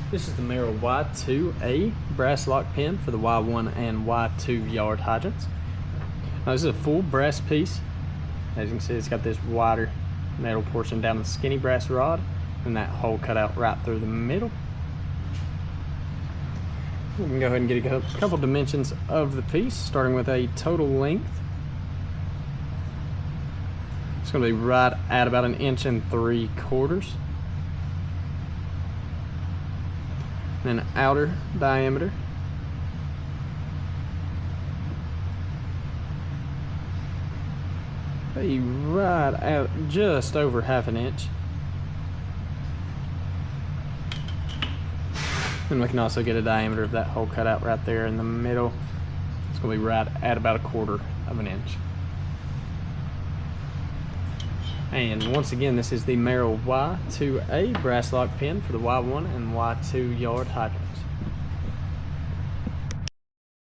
This is the Merrill Y2A brass lock pin for the Y1 and Y2 yard hydrants. Now this is a full brass piece. As you can see, it's got this wider metal portion down the skinny brass rod and that hole cut out right through the middle. We can go ahead and get a couple dimensions of the piece, starting with a total length. It's going to be right at about 1 3/4 inches. Then outer diameter, be right at just over 1/2 inch. And we can also get a diameter of that hole cut out right there in the middle. It's going to be right at about 1/4 inch. And once again, this is the Merrill Y2A brass lock pin for the Y1 and Y2 yard hydrants.